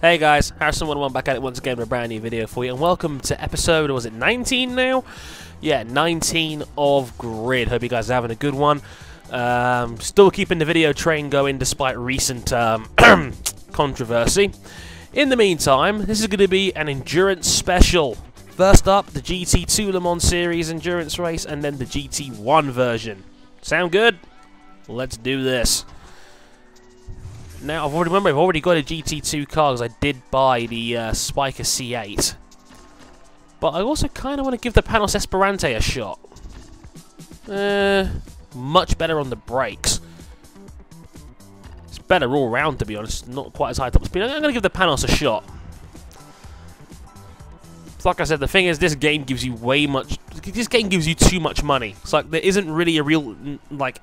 Hey guys, Harrison101 back at it once again with a brand new video for you, and welcome to episode, was it 19 now? Yeah, 19 of Grid. Hope you guys are having a good one. Still keeping the video train going despite recent controversy. In the meantime, this is going to be an endurance special. First up, the GT2 Le Mans Series endurance race, and then the GT1 version. Sound good? Let's do this. Now, I've already got a GT2 car because I did buy the Spiker C8. But I also kind of want to give the Panos Esperante a shot. Much better on the brakes. It's better all round, to be honest. Not quite as high top speed. I'm going to give the Panos a shot. Like I said, the thing is, this game gives you too much money. It's like there isn't really a real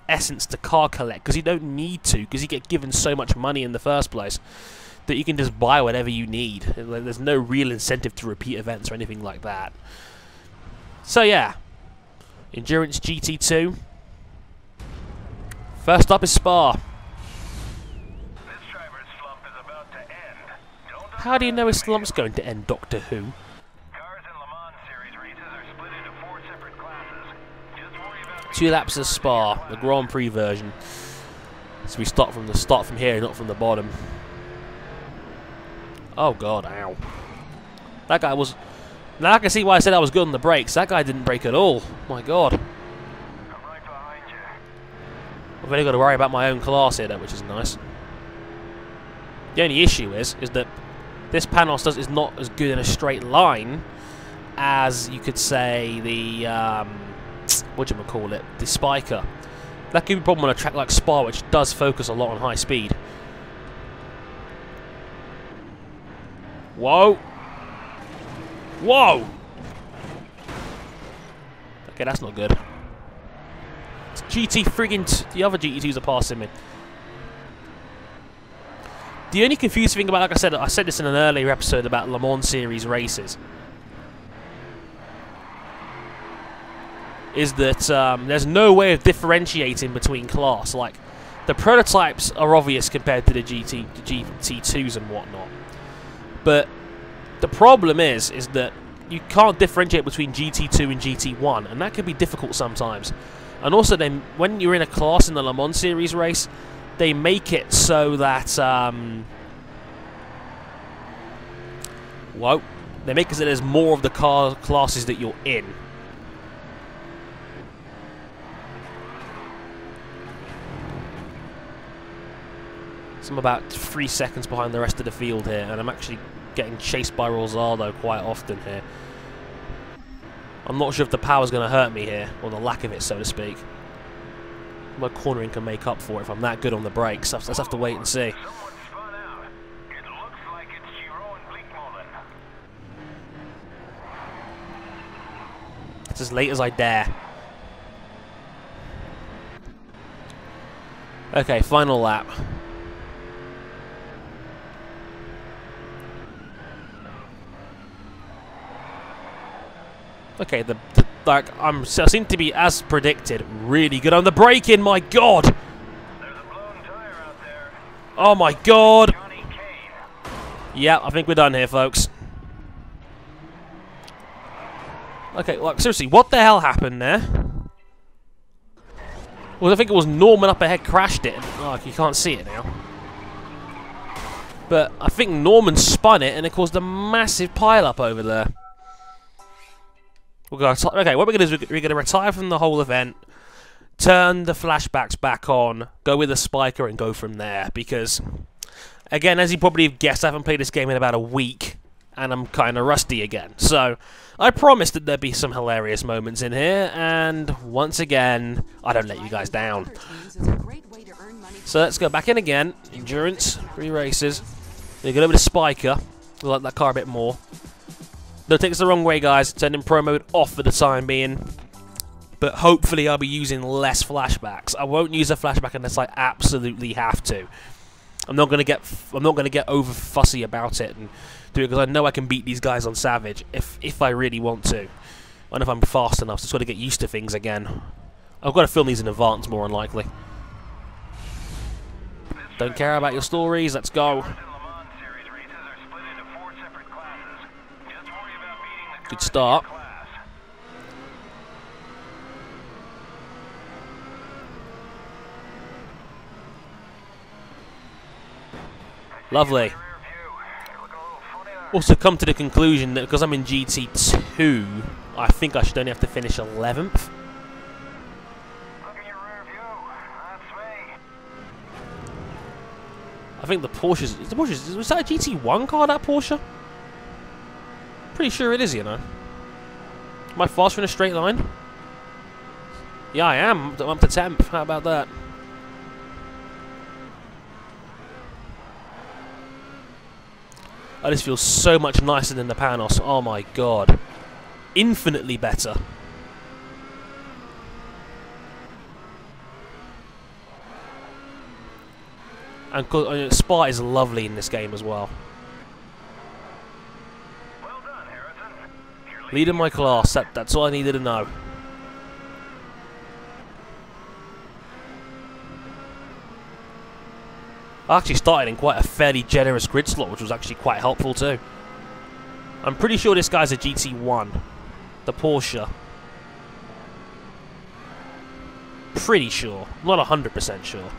essence to car collect because you don't need to, because you get given so much money in the first place that you can just buy whatever you need. There's no real incentive to repeat events or anything like that. So yeah, Endurance GT2. First up is Spa. This driver's slump is about to end. How do you know his slump's going to end, Doctor Who? Two laps of Spa, the Grand Prix version. So we start from here, not from the bottom. Oh god, ow. That guy was... Now I can see why I said I was good on the brakes. That guy didn't brake at all. My god. I'm right behind you. I've only got to worry about my own class here, though, which is nice. The only issue is that this Panos is not as good in a straight line as you could say the... whatchamacallit, the Spiker. That could be a problem on a track like Spa, which does focus a lot on high speed. Whoa! Whoa! Okay, that's not good. It's GT friggin' the other GT2s are passing me. The only confusing thing about, like I said this in an earlier episode about Le Mans Series races, is that there's no way of differentiating between class. Like, the prototypes are obvious compared to the GT2s and whatnot. But the problem is that you can't differentiate between GT2 and GT1, and that can be difficult sometimes. And also, then when you're in a class in the Le Mans Series race, they make it so that they make it so there's more of the car classes that you're in. So I'm about 3 seconds behind the rest of the field here, and I'm actually getting chased by Rosado quite often here. I'm not sure if the power's going to hurt me here, or the lack of it, so to speak. My cornering can make up for it if I'm that good on the brakes. Let's have to wait and see. It's as late as I dare. Okay, final lap. Okay, I seem to be, as predicted, really good on the braking. My god! There's a blown tire out there. Oh my god! Johnny Kane. Yeah, I think we're done here, folks. Okay, like seriously, what the hell happened there? Well, I think it was Norman up ahead crashed it. Oh, you can't see it now. But I think Norman spun it and it caused a massive pile-up over there. Okay, what we're going to do is we're going to retire from the whole event, turn the flashbacks back on, go with the Spiker and go from there. Because, again, as you probably have guessed, I haven't played this game in about a week, and I'm kind of rusty again. So, I promised that there'd be some hilarious moments in here, and once again, I don't let you guys down. So let's go back in again. Endurance, 3 races. Then go over to Spiker. We like that car a bit more. Don't take this the wrong way, guys. Turning Pro Mode off for the time being. But hopefully I'll be using less flashbacks. I won't use a flashback unless I absolutely have to. I'm not gonna get over fussy about it and do it because I know I can beat these guys on Savage if I really want to. And if I'm fast enough, so just got to get used to things again. I've got to film these in advance, more than likely. Don't care about your stories. Let's go. Good start. Lovely. Also come to the conclusion that because I'm in GT2, I think I should only have to finish 11th. I think the Porsche's... Was that a GT1 car, that Porsche? Pretty sure it is, you know. Am I faster in a straight line? Yeah, I am. I'm up to 10th. How about that? Oh, this feels so much nicer than the Panos. Oh my god. Infinitely better. And Spa is lovely in this game as well. Well done, Harrison. Leading my class, that's all I needed to know. I actually started in quite a fairly generous grid slot, which was actually quite helpful too. I'm pretty sure this guy's a GT1. The Porsche. Pretty sure. Not 100% sure.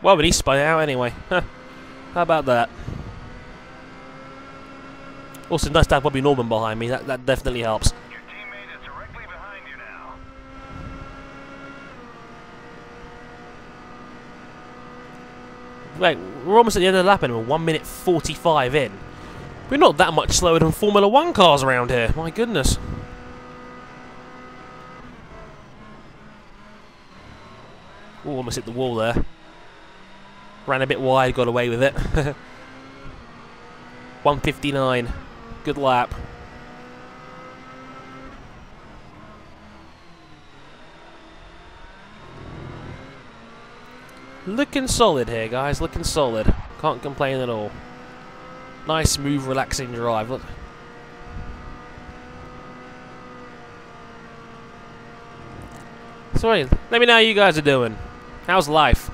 Well, but he spun out anyway. How about that? Also, nice to have Bobby Norman behind me. That definitely helps. Your teammate is directly behind you now. Wait, we're almost at the end of the lap and we're 1 minute 45 in. We're not that much slower than Formula 1 cars around here. My goodness. Ooh, almost hit the wall there. Ran a bit wide, got away with it. 159. Good lap. Looking solid here, guys. Looking solid. Can't complain at all. Nice, smooth, relaxing drive. Look. Sorry, let me know how you guys are doing. How's life?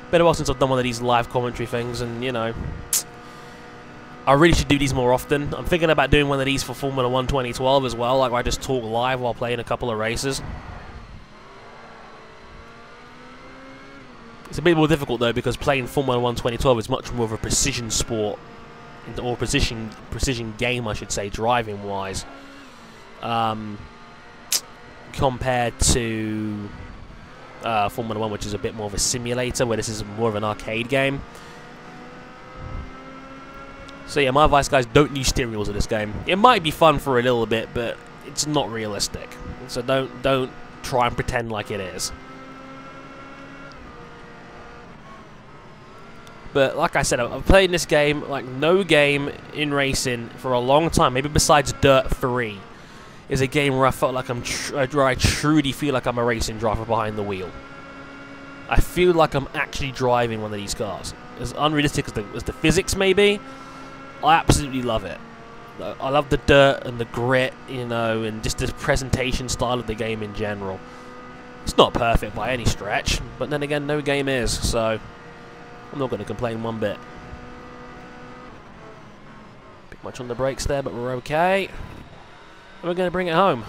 Been a while since I've done one of these live commentary things, and you know, I really should do these more often. I'm thinking about doing one of these for Formula 1 2012 as well, like where I just talk live while playing a couple of races. It's a bit more difficult though, because playing Formula 1 2012 is much more of a precision sport, or precision game, I should say, driving wise, compared to Formula 1, which is a bit more of a simulator, where this is more of an arcade game. So yeah, my advice, guys, don't use steering wheels in this game. It might be fun for a little bit, but it's not realistic. So don't try and pretend like it is. But like I said, I've played this game like no game in racing for a long time. Maybe besides Dirt 3 is a game where I felt like where I truly feel like I'm a racing driver behind the wheel. I feel like I'm actually driving one of these cars. As unrealistic as the physics may be, I absolutely love it. I love the dirt and the grit, you know, and just the presentation style of the game in general. It's not perfect by any stretch, but then again, no game is, so I'm not going to complain one bit. Bit much on the brakes there, but we're okay. And we're going to bring it home.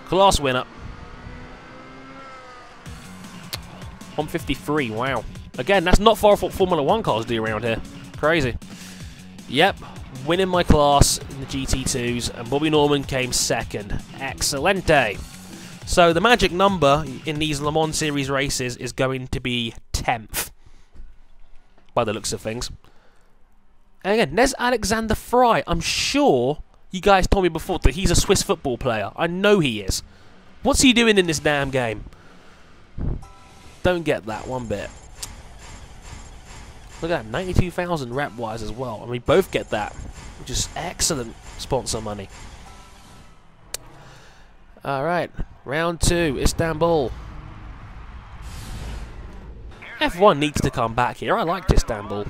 Class winner. 153, wow. Again, that's not far off what Formula 1 cars do around here. Crazy. Yep, winning my class in the GT2s, and Bobby Norman came second. Excelente. So the magic number in these Le Mans Series races is going to be 10th, by the looks of things. And again, there's Alexander Fry. I'm sure you guys told me before that he's a Swiss football player. I know he is. What's he doing in this damn game? Don't get that one bit. Look at that, 92,000 rep-wise as well. And we both get that, which is excellent sponsor money. Alright, round 2, Istanbul. F1 needs to come back here. I liked Istanbul.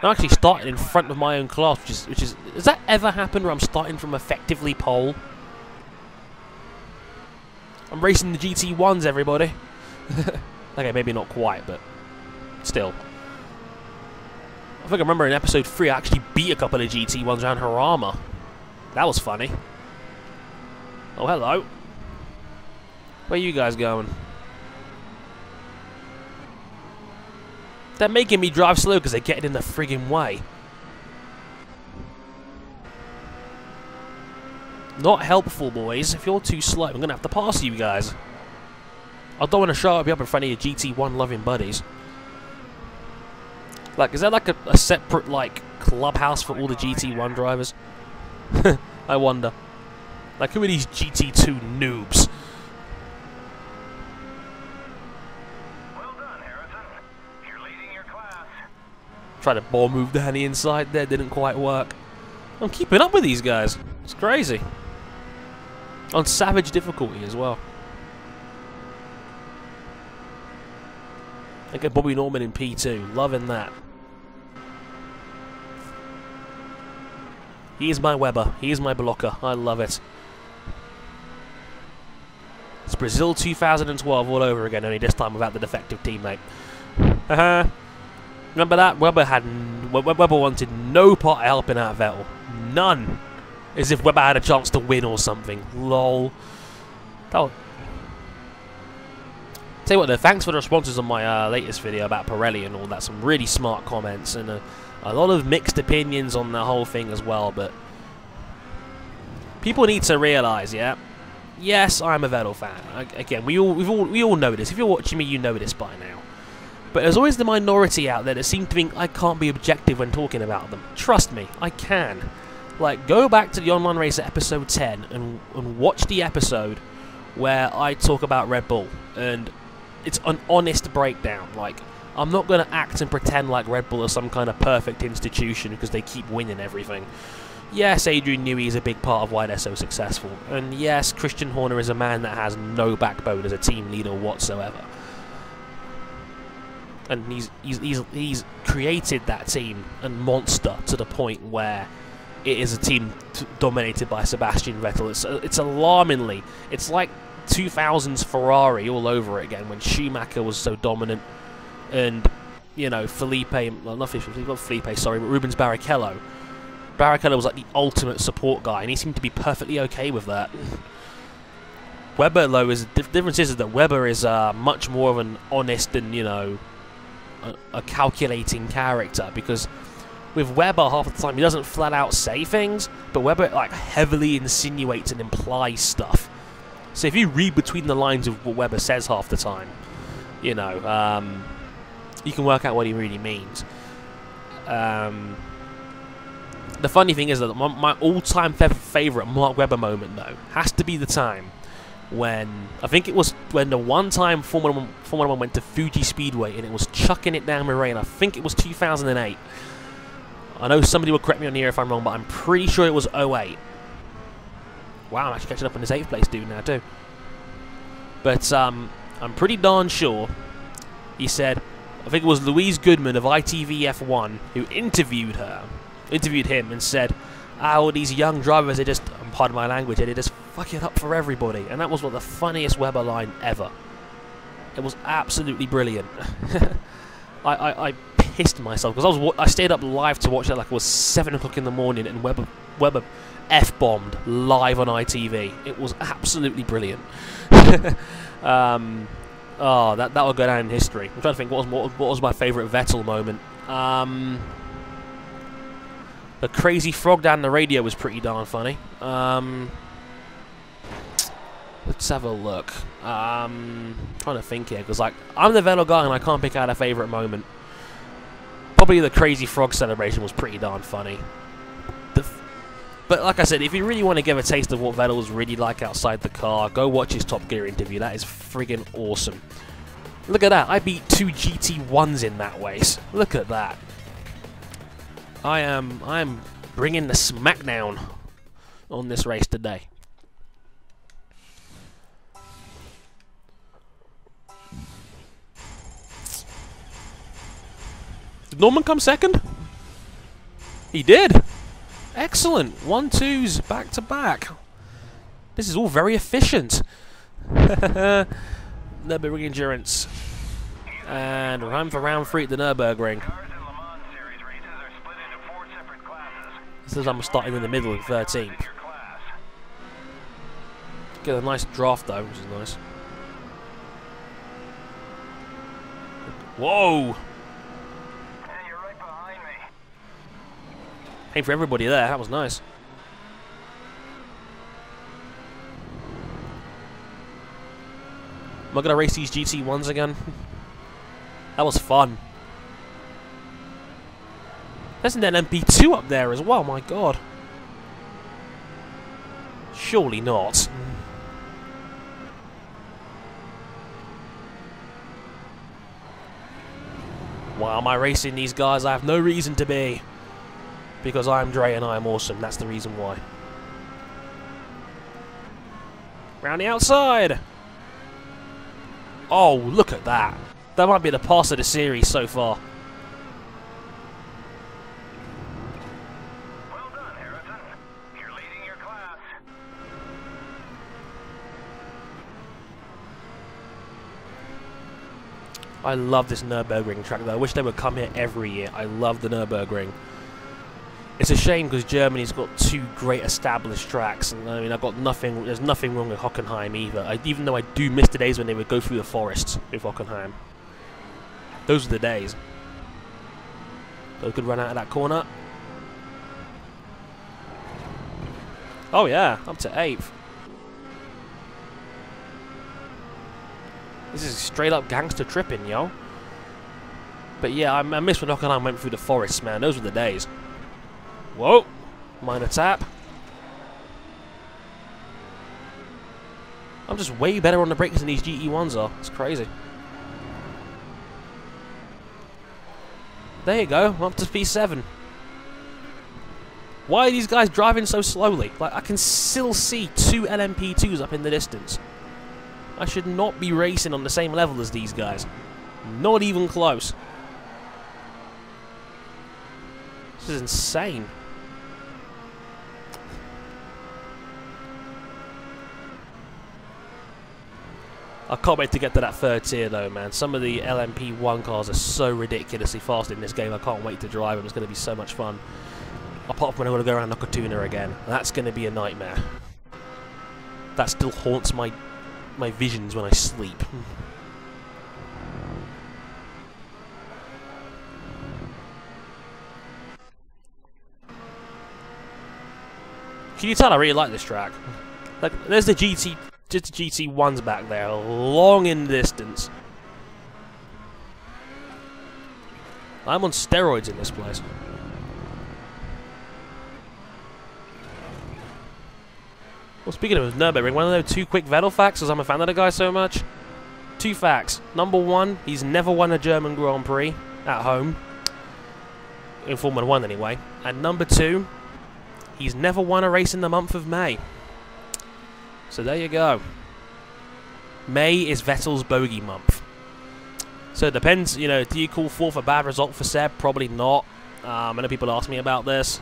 I actually started in front of my own class, which is has that ever happened where I'm starting from effectively pole? I'm racing the GT1s, everybody. Okay, maybe not quite, but still. I think I remember in episode 3 I actually beat a couple of GT1s around Harama. That was funny. Oh, hello. Where are you guys going? They're making me drive slow because they're getting in the friggin' way. Not helpful, boys. If you're too slow, I'm going to have to pass you guys. I don't want to show up in front of your GT1 loving buddies. Like, is there like a separate, like, clubhouse for all the GT1 drivers? I wonder. Like, who are these GT2 noobs? Well done, Harrison. You're leading your class. Tried to ball move down the inside there, didn't quite work. I'm keeping up with these guys. It's crazy. On savage difficulty as well. I get Bobby Norman in P2. Loving that. He is my Webber. He is my blocker. I love it. It's Brazil 2012 all over again, only this time without the defective teammate. Remember that? Webber wanted no part of helping out Vettel. None. As if Webber had a chance to win or something. Lol. Tell you what though, thanks for the responses on my latest video about Pirelli and all that. Some really smart comments and a lot of mixed opinions on the whole thing as well, but people need to realise, yeah? Yes, I'm a Vettel fan. Again, we all know this. If you're watching me, you know this by now. But there's always the minority out there that seem to think I can't be objective when talking about them. Trust me, I can. Like, go back to the Online Racer episode 10 and watch the episode where I talk about Red Bull. And it's an honest breakdown. Like, I'm not going to act and pretend like Red Bull is some kind of perfect institution because they keep winning everything. Yes, Adrian Newey is a big part of why they're so successful. And yes, Christian Horner is a man that has no backbone as a team leader whatsoever. And he's created that team and monster to the point where it is a team dominated by Sebastian Vettel. It's alarmingly, it's like 2000s Ferrari all over again when Schumacher was so dominant, and you know not Felipe, sorry, but Rubens Barrichello. Barrichello was like the ultimate support guy, and he seemed to be perfectly okay with that. Webber, though, the difference is that Webber is much more of an honest and, you know, a calculating character, because with Webber, half the time he doesn't flat out say things, but Webber like heavily insinuates and implies stuff. So if you read between the lines of what Webber says half the time, you know, you can work out what he really means. The funny thing is that my all-time favourite Mark Webber moment, though, has to be the time when, I think it was when the one-time Formula 1 went to Fuji Speedway and it was chucking it down the rain. I think it was 2008. I know somebody will correct me on here if I'm wrong, but I'm pretty sure it was 08. Wow, I'm actually catching up on this 8th place dude now too. But I'm pretty darn sure he said, I think it was Louise Goodman of ITV F1 who interviewed him and said, "Oh, these young drivers, they just, pardon my language, they just fuck it up for everybody." And that was the funniest Webber line ever. It was absolutely brilliant. I pissed myself because I stayed up live to watch that like it was 7 o'clock in the morning, and Webber F-bombed live on ITV. It was absolutely brilliant. Oh, that will go down in history. I'm trying to think what was my favourite Vettel moment. The crazy frog down the radio was pretty darn funny. Let's have a look. Trying to think here, because like I'm the Vettel guy and I can't pick out a favourite moment. Probably the crazy frog celebration was pretty darn funny. But like I said, if you really want to give a taste of what Vettel was really like outside the car, go watch his Top Gear interview. That is friggin' awesome. Look at that. I beat 2 GT1s in that race. Look at that. I'm bringing the smackdown on this race today. Did Norman come second? He did. Excellent. 1-2s back to back. This is all very efficient. Nurburgring Endurance. And time for round 3 at the Nurburgring. Cars in Le Mans Series races This is I'm starting in the middle in 13th. Your class. Get a nice draft though, which is nice. Whoa! Hey, you're right behind me. Hey, for everybody there, that was nice. Am I gonna race these GT1s again? That was fun. There's an LMP2 up there as well, my god. Surely not. Why am I racing these guys? I have no reason to be. Because I'm Dre and I'm awesome, that's the reason why. Round the outside! Oh, look at that. That might be the pass of the series so far. Well done, Harrison. You're leading your class. I love this Nurburgring track though. I wish they would come here every year. I love the Nurburgring. It's a shame because Germany's got two great established tracks, and I mean I've got nothing. There's nothing wrong with Hockenheim either. Even though I do miss the days when they would go through the forest with Hockenheim. Those are the days. So good run out of that corner. Oh yeah, up to 8th. This is straight up gangster tripping, yo. But yeah, I miss when Hockenheim went through the forests, man. Those were the days. Whoa! Minor tap. I'm just way better on the brakes than these GT1s are. It's crazy. There you go. I'm up to P7. Why are these guys driving so slowly? Like, I can still see 2 LMP2s up in the distance. I should not be racing on the same level as these guys. Not even close. This is insane. I can't wait to get to that 3rd tier though, man. Some of the LMP1 cars are so ridiculously fast in this game. I can't wait to drive them. It's going to be so much fun. Apart from when I'm going to go around Nokatuna again. That's going to be a nightmare. That still haunts my visions when I sleep. Can you tell I really like this track? Like, there's the GT1s back there, long in the distance. I'm on steroids in this place. Well, speaking of Nurburgring, want to know 2 quick Vettel facts, as I'm a fan of the guy so much? 2 facts. Number 1, he's never won a German Grand Prix at home. In Formula 1 anyway. And number 2, he's never won a race in the month of May. So there you go. May is Vettel's bogey month. So it depends, you know, do you call 4th a bad result for Seb? Probably not. I know people ask me about this.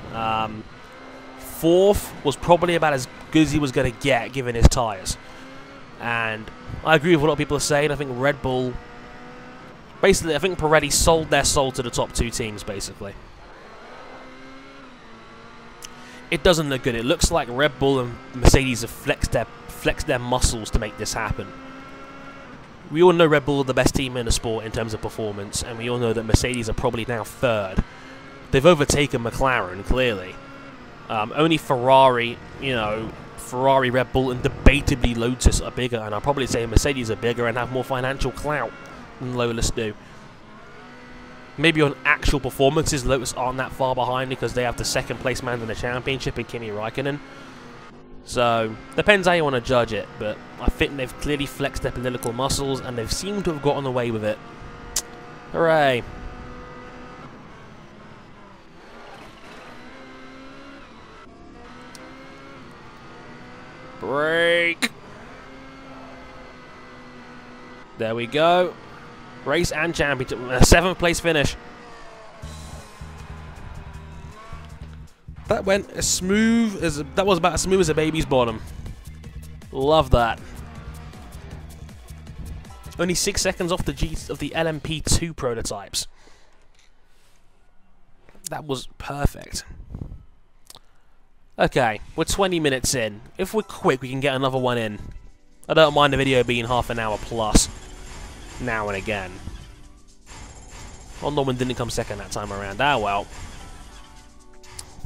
4th was probably about as good as he was going to get given his tyres. And I agree with what a lot of people are saying. I think Red Bull... Basically, I think Pirelli sold their soul to the top 2 teams, basically. It doesn't look good. It looks like Red Bull and Mercedes have flexed their muscles to make this happen. We all know Red Bull are the best team in the sport in terms of performance, and we all know that Mercedes are probably now 3rd. They've overtaken McLaren, clearly. Only Ferrari, you know, Ferrari, Red Bull, and debatably Lotus are bigger, and I'll probably say Mercedes are bigger and have more financial clout than Lotus do. Maybe on actual performances, Lotus aren't that far behind because they have the 2nd place man in the championship in Kimi Räikkönen. So, depends how you want to judge it, but I think they've clearly flexed their political muscles and they've seemed to have gotten away with it. Hooray. Break. There we go. Race and championship. 7th place finish. That went as smooth as... That was about as smooth as a baby's bottom. Love that. Only 6 seconds off the LMP2 prototypes. That was perfect. Okay, we're 20 minutes in. If we're quick, we can get another one in. I don't mind the video being half an hour plus. Now and again. Well, Norman didn't come second that time around. Ah, well.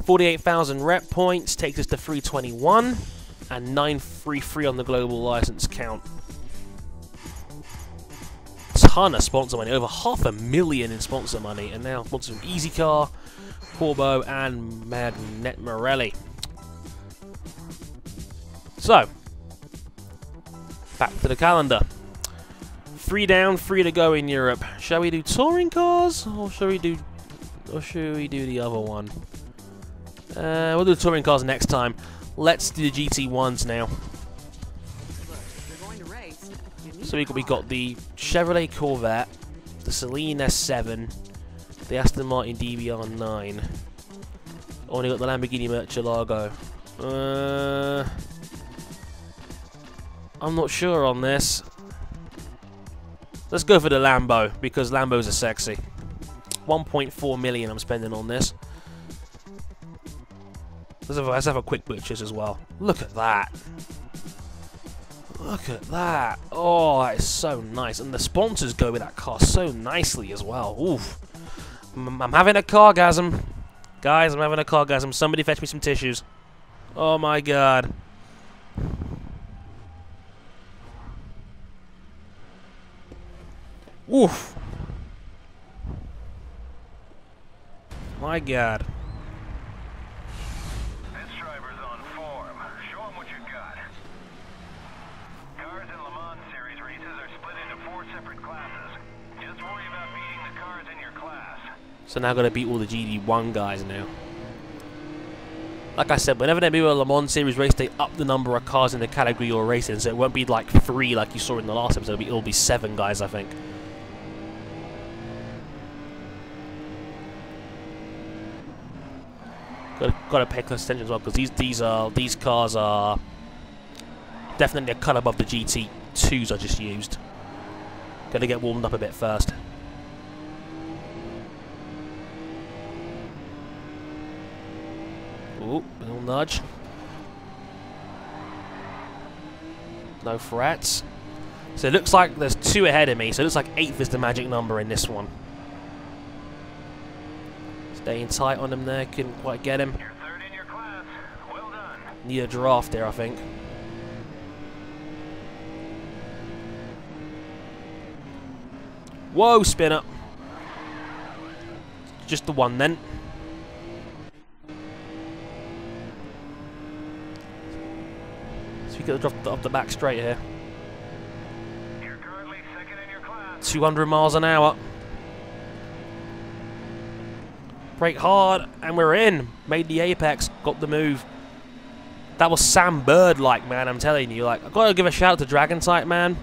48,000 rep points takes us to 321. And 933 on the global license count. Ton of sponsor money. Over $500,000 in sponsor money. And now sponsors from Easy Car, Corbo, and Magnet Morelli. So, back to the calendar. 3 down, 3 to go in Europe. Shall we do touring cars, or shall we do the other one? We'll do the touring cars next time. Let's do the GT1s now. So we got the Chevrolet Corvette, the Celine S7, the Aston Martin DBR9. Only got the Lamborghini Murcielago. I'm not sure on this. Let's go for the Lambo, because Lambos are sexy. 1.4 million I'm spending on this. Let's have a quick purchase as well. Look at that. Look at that. Oh, that is so nice. And the sponsors go with that car so nicely as well. Oof. I'm having a cargasm. Guys, I'm having a cargasm. Somebody fetch me some tissues. Oh my god. Oof. My god. This driver's on form. Show him what you got. Cars in Le Mans Series races are split into 4 separate classes. Just worry about beating the cars in your class. So now I've got to beat all the GD1 guys now. Like I said, whenever they do a Le Mans Series race, they up the number of cars in the category you're racing, so it won't be like 3 like you saw in the last episode. It'll be 7 guys, I think. Got to pay close attention as well, because these cars are definitely a cut above the GT2s I just used. Got to get warmed up a bit first. Ooh, little nudge. No frets. So it looks like there's 2 ahead of me, so it looks like 8th is the magic number in this one. Staying tight on him there, couldn't quite get him. You're 3rd in your class. Well done. Need a draft there, I think. Whoa, spinner. Just the one then. So we could have dropped off the back straight here. You're currently 2nd in your class. 200 miles an hour. Brake hard, and we're in. Made the apex, got the move. That was Sam Bird-like, man, I'm telling you. Like, I've got to give a shout out to Dragon Type, man.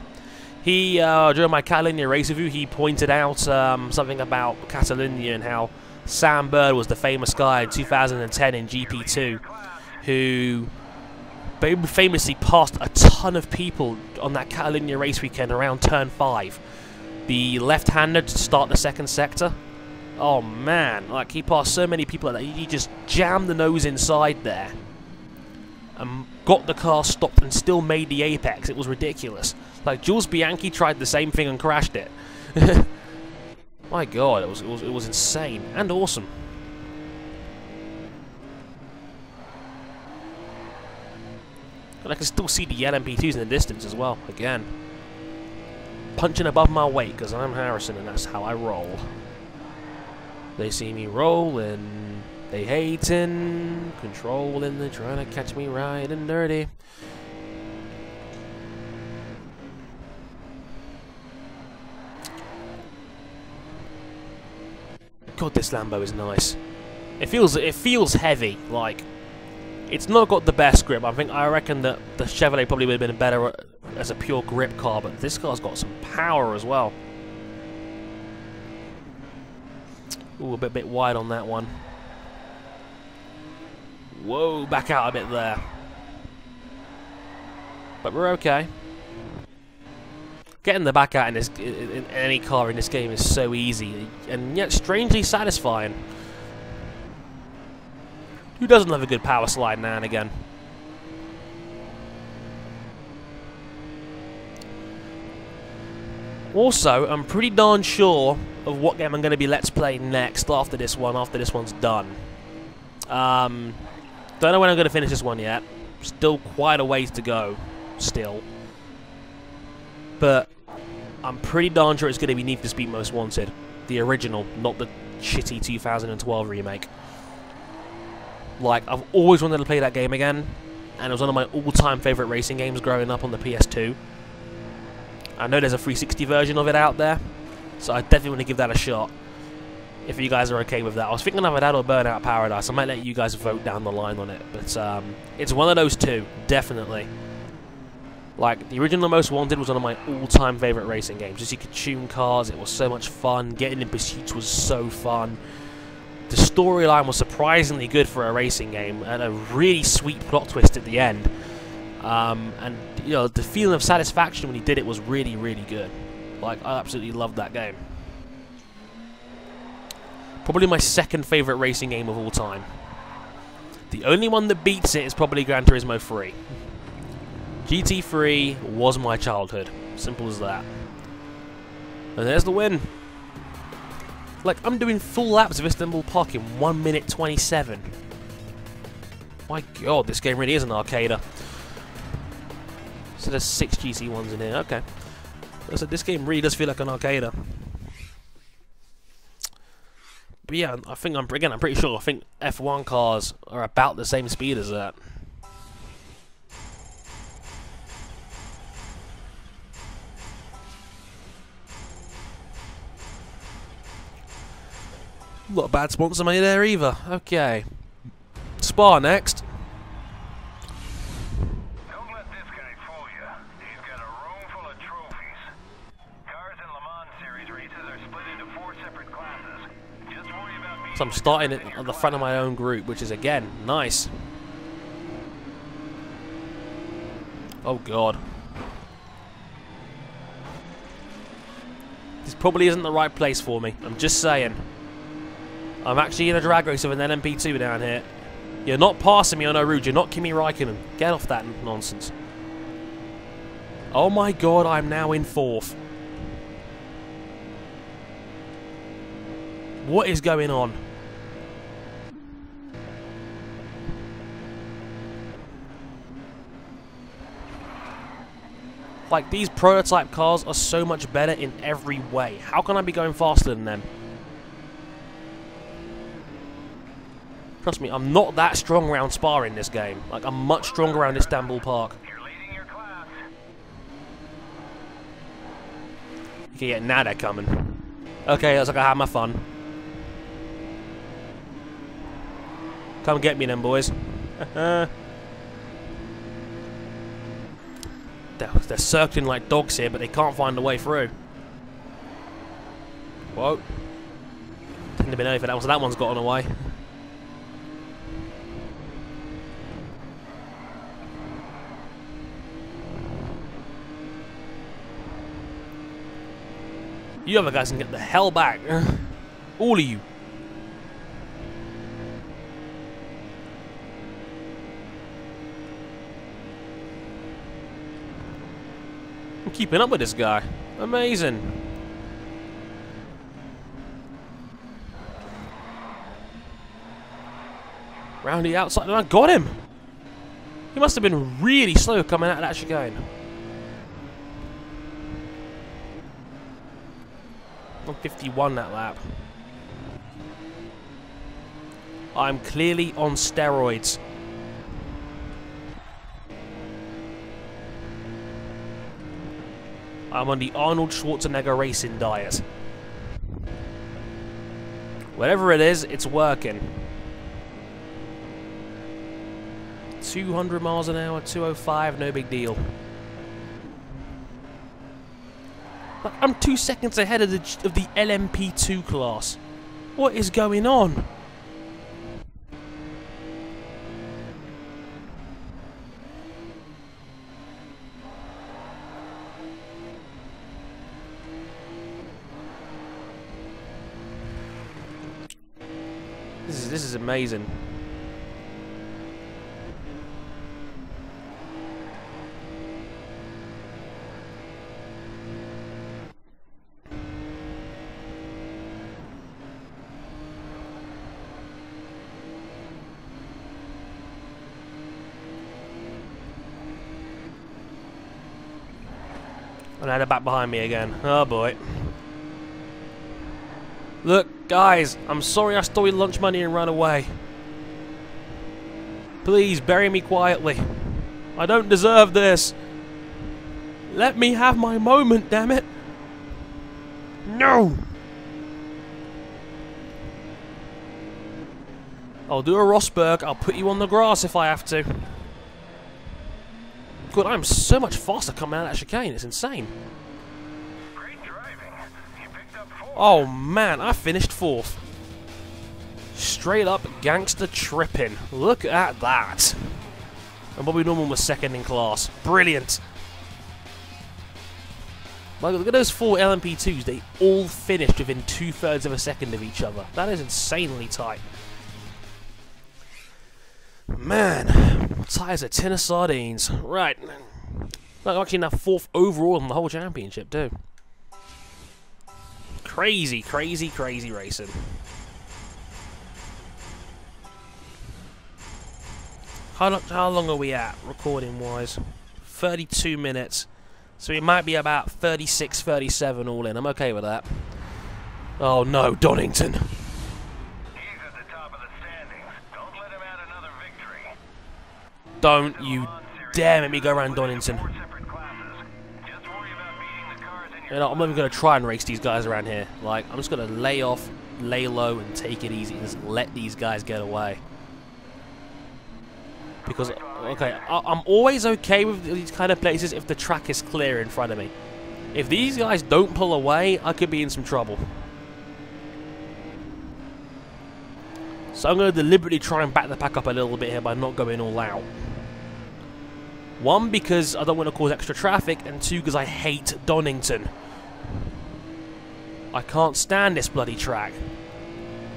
He, during my Catalonia race review, he pointed out something about Catalonia and how Sam Bird was the famous guy in 2010 in GP2 who famously passed a ton of people on that Catalonia race weekend around turn 5. The left-hander to start the 2nd sector. Oh man, like he passed so many people like that. He just jammed the nose inside there and got the car stopped and still made the apex. It was ridiculous. Like Jules Bianchi tried the same thing and crashed it. My god, it was insane and awesome. And I can still see the LMP2s in the distance as well. Again, punching above my weight because I'm Harrison and that's how I roll. They see me rolling, they hating, controlling, they're trying to catch me riding dirty. God, this Lambo is nice. It feels heavy. Like it's not got the best grip. I reckon that the Chevrolet probably would have been better as a pure grip car, but this car's got some power as well. Ooh, a bit wide on that one. Whoa, back out a bit there. But we're okay. Getting the back out in any car in this game is so easy, and yet strangely satisfying. Who doesn't love a good power slide now and again? Also, I'm pretty darn sure of what game I'm going to be Let's Play next after this one's done. Don't know when I'm going to finish this one yet. Still quite a ways to go, still. But I'm pretty darn sure it's going to be Need for Speed Most Wanted. The original, not the shitty 2012 remake. Like, I've always wanted to play that game again, and it was one of my all-time favourite racing games growing up on the PS2. I know there's a 360 version of it out there, so I definitely want to give that a shot, if you guys are okay with that. I was thinking of that or Burnout Paradise. I might let you guys vote down the line on it, but it's one of those two, definitely. Like, the original Most Wanted was one of my all-time favourite racing games. Just you could tune cars, it was so much fun, getting in pursuits was so fun. The storyline was surprisingly good for a racing game, and a really sweet plot twist at the end. And, you know, the feeling of satisfaction when he did it was really, really good. Like, I absolutely loved that game. Probably my second favourite racing game of all time. The only one that beats it is probably Gran Turismo 3. GT3 was my childhood. Simple as that. And there's the win. Like, I'm doing full laps of Istanbul Park in 1 minute 27. My god, this game really is an arcader. So there's 6 GT1s in here, okay. So this game really does feel like an arcader. But yeah, I think I'm pretty sure. I think F1 cars are about the same speed as that. Not a bad sponsor made there either. Okay. Spa next. Don't let this guy fool you. He's got a room full of trophies. Cars in Le Mans Series races are split into 4 separate classes. Just worry about being... So I'm starting it on the front of my own group, which is, again, nice. Oh, God. This probably isn't the right place for me. I'm just saying. I'm actually in a drag race with an LMP2 down here. You're not passing me on a route. You're not Kimi Räikkönen. Get off that nonsense. Oh my god, I'm now in 4th. What is going on? Like, these prototype cars are so much better in every way. How can I be going faster than them? Trust me, I'm not that strong around Spa in this game. Like, I'm much stronger around Istanbul Park. You're leading your class. Okay, yeah, now they're coming. Okay, looks like I had my fun. Come get me then, boys. They're circling like dogs here, but they can't find a way through. Whoa. Didn't have been over that one, so that one's gotten away. You other guys can get the hell back. All of you. I'm keeping up with this guy. Amazing. Round the outside, and I got him. He must have been really slow coming out of that chicane. 151 that lap. I'm clearly on steroids. I'm on the Arnold Schwarzenegger racing diet. Whatever it is, it's working. 200 miles an hour, 205, no big deal. Like, I'm 2 seconds ahead of the LMP2 class. What is going on? This is amazing. And now they're back behind me again. Oh boy. Look, guys, I'm sorry I stole your lunch money and ran away. Please, bury me quietly. I don't deserve this. Let me have my moment, damn it. No! I'll do a Rosberg. I'll put you on the grass if I have to. God, I'm so much faster coming out of that chicane. It's insane. Great driving. You picked up 4th. Oh man, I finished 4th. Straight up gangster tripping. Look at that. And Bobby Norman was 2nd in class. Brilliant. Look at those 4 LMP2s. They all finished within 2/3 of a second of each other. That is insanely tight. Man, tight as a tin of sardines. Right. I'm actually now 4th overall in the whole championship, too. Crazy, crazy, crazy racing. How long are we at, recording-wise? 32 minutes. So we might be about 36, 37 all in. I'm okay with that. Oh no, Donington. He's at the top of the standings. Don't let him add another victory. Don't you dare make me go around Donington. 4 separate classes. Just worry about beating the cars in your... You know, I'm not even going to try and race these guys around here. Like, I'm just going to lay off, lay low, and take it easy. Just let these guys get away. Because, okay, I'm always okay with these kind of places if the track is clear in front of me. If these guys don't pull away, I could be in some trouble. So I'm going to deliberately try and back the pack up a little bit here by not going all out. 1, because I don't want to cause extra traffic, and 2, because I hate Donington. I can't stand this bloody track.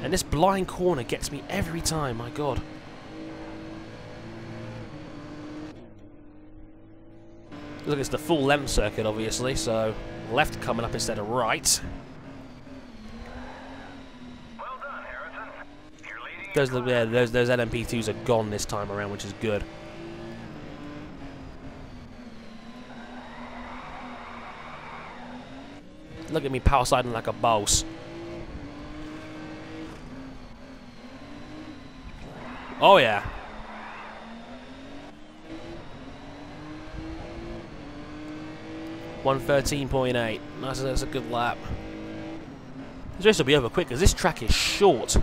And this blind corner gets me every time, my god. Look, it's the full length circuit, obviously, so left coming up instead of right. Well done, Harrison. You're leading. Those LMP2s are gone this time around, which is good. Look at me power sliding like a boss. Oh yeah. .113.8. Nice, that's a good lap. This race will be over quick because this track is short.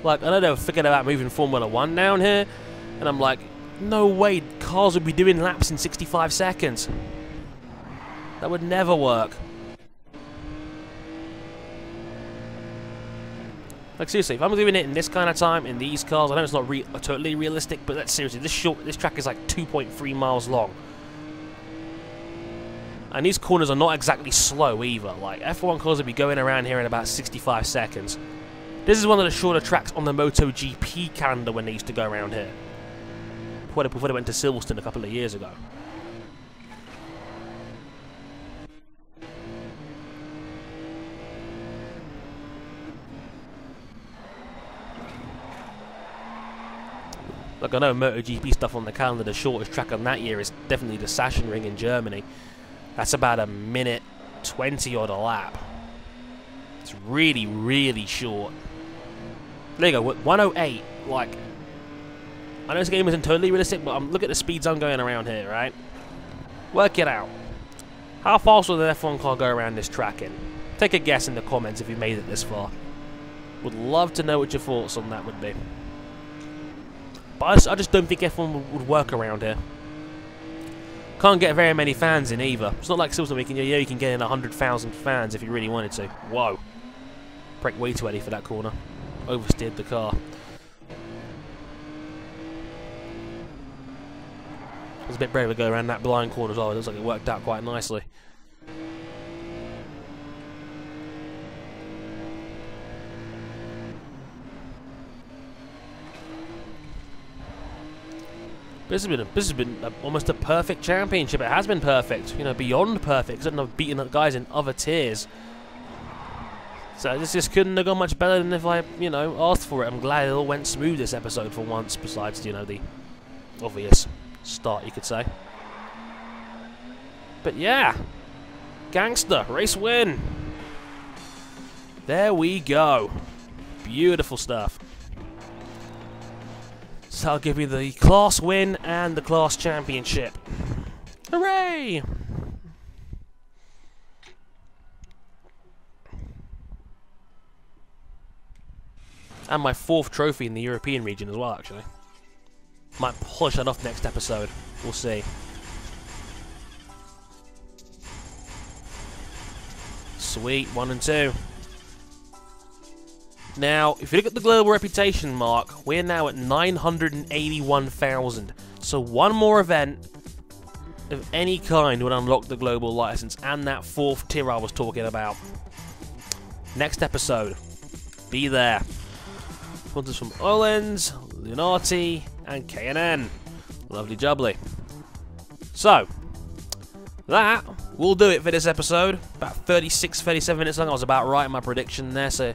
Like, I know they were thinking about moving Formula 1 down here, and I'm like, no way, cars would be doing laps in 65 seconds. That would never work. Like, seriously, if I'm doing it in this kind of time, in these cars, I know it's not totally realistic, but that's seriously, this track is like 2.3 miles long. And these corners are not exactly slow either. Like, F1 cars would be going around here in about 65 seconds. This is one of the shorter tracks on the MotoGP calendar when they used to go around here. Before they went to Silverstone a couple of years ago. Look, I know MotoGP stuff on the calendar, the shortest track on that year is definitely the Sachsenring in Germany. That's about a minute 20 odd a lap. It's really, really short. There you go, 108. Like, I know this game isn't totally realistic, but look at the speeds I'm going around here, right? Work it out. How fast will an F1 car go around this track in? Take a guess in the comments if you made it this far. Would love to know what your thoughts on that would be. But I just don't think F1 would work around here. Can't get very many fans in either. It's not like Silverstone, you can get in 100,000 fans if you really wanted to. Whoa. Brake way too early for that corner. Oversteered the car. It was a bit brave to go around that blind corner as well. It looks like it worked out quite nicely. This has been almost a perfect championship. It has been perfect, you know, beyond perfect. Because I've beaten up guys in other tiers. So this just couldn't have gone much better than if I, you know, asked for it. I'm glad it all went smooth this episode for once. Besides, you know, the obvious start, you could say. But yeah, gangster, race win. There we go. Beautiful stuff. So I'll give you the class win and the class championship. Hooray! And my 4th trophy in the European region as well, actually. Might polish that off next episode. We'll see. Sweet, 1 and 2. Now, if you look at the global reputation mark, we're now at 981,000. So one more event of any kind would unlock the global license and that 4th tier I was talking about. Next episode. Be there. Sponsors from Ollens, Lunati, and K&N. Lovely jubbly. So, that will do it for this episode. About 36, 37 minutes long. I was about right in my prediction there. So,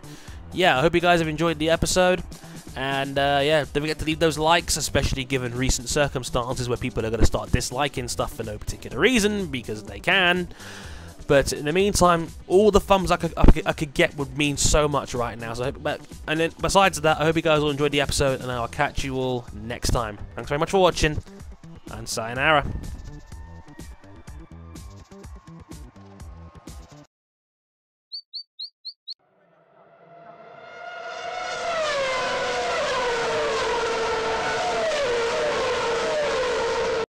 yeah, I hope you guys have enjoyed the episode. And, yeah, don't forget to leave those likes, especially given recent circumstances where people are going to start disliking stuff for no particular reason, because they can. But in the meantime, all the thumbs I could get would mean so much right now. So, and then besides that, I hope you guys all enjoyed the episode, and I'll catch you all next time. Thanks very much for watching, and sayonara.